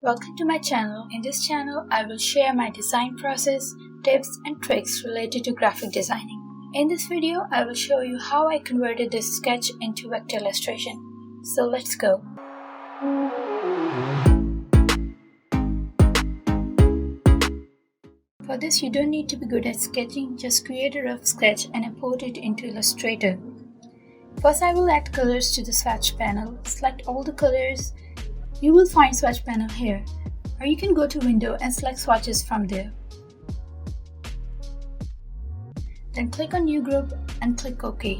Welcome to my channel. In this channel, I will share my design process, tips and tricks related to graphic designing. In this video, I will show you how I converted this sketch into vector illustration. So let's go. For this, you don't need to be good at sketching, just create a rough sketch and import it into Illustrator. First, I will add colors to the swatch panel. Select all the colors. You will find swatch panel here, or you can go to window and select swatches from there. Then click on new group and click OK.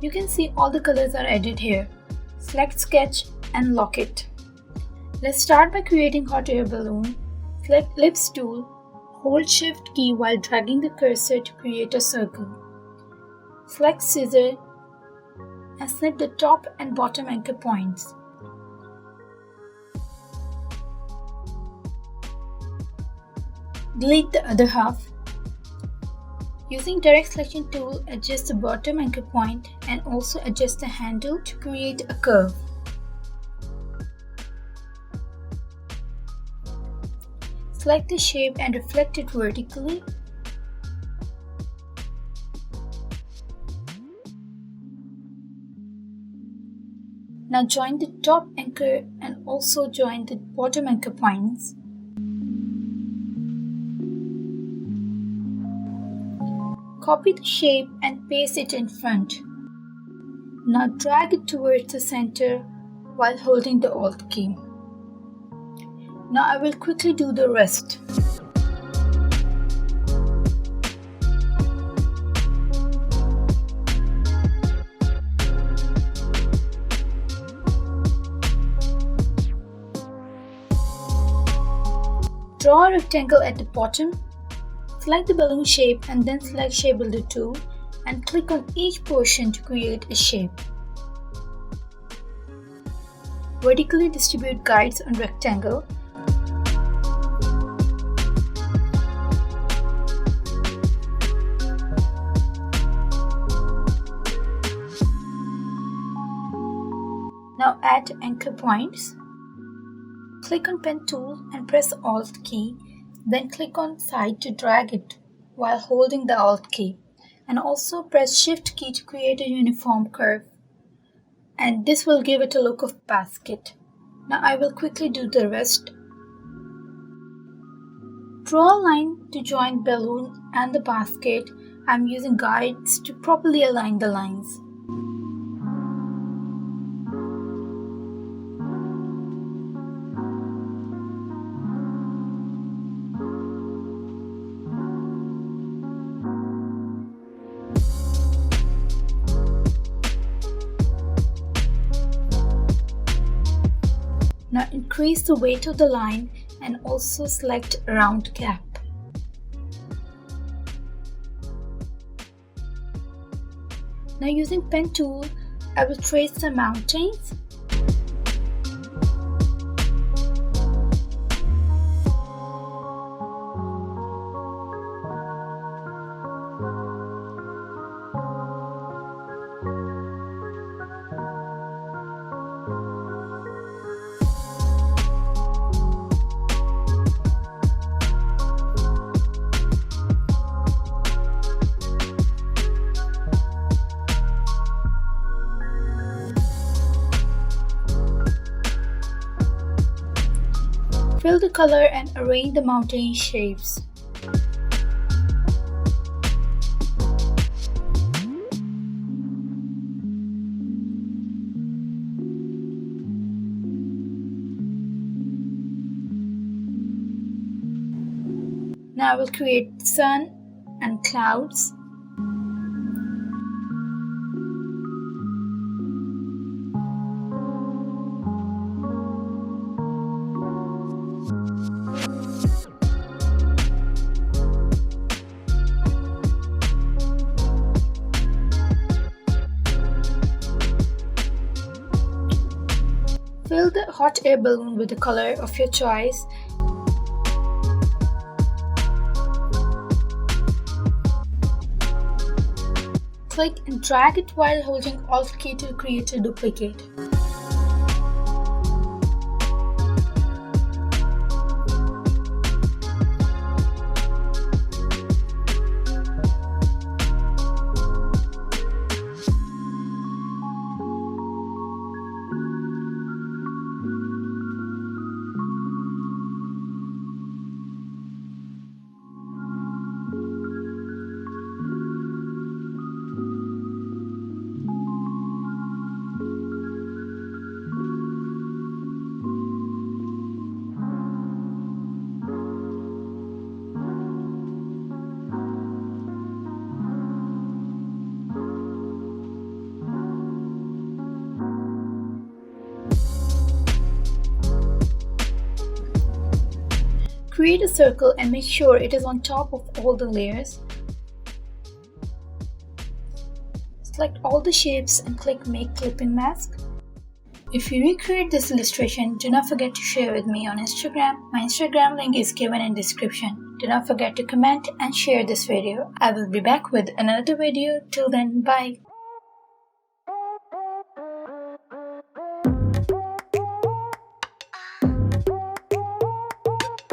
You can see all the colors are added here. Select sketch and lock it. Let's start by creating hot air balloon. Select ellipse tool, hold shift key while dragging the cursor to create a circle. Select scissor and snip the top and bottom anchor points. Delete the other half. Using direct selection tool, adjust the bottom anchor point and also adjust the handle to create a curve. Select the shape and reflect it vertically. Now join the top anchor and also join the bottom anchor points. Copy the shape and paste it in front. Now drag it towards the center while holding the Alt key. Now I will quickly do the rest. Draw a rectangle at the bottom. Select the balloon shape and then select Shape Builder tool and click on each portion to create a shape. Vertically distribute guides on rectangle. Now add anchor points. Click on pen tool and press Alt key, then click on side to drag it while holding the Alt key, and also press Shift key to create a uniform curve, and this will give it a look of basket. Now I will quickly do the rest. Draw a line to join balloon and the basket. I'm using guides to properly align the lines. Now increase the weight of the line and also select round gap. Now using pen tool, I will trace the mountains. Fill the color and arrange the mountain shapes. Now I will create sun and clouds. Fill the hot air balloon with the color of your choice. Click and drag it while holding Alt key to create a duplicate. Create a circle and make sure it is on top of all the layers. Select all the shapes and click Make Clipping Mask. If you recreate this illustration, do not forget to share with me on Instagram. My Instagram link is given in description. Do not forget to comment and share this video. I will be back with another video. Till then, bye.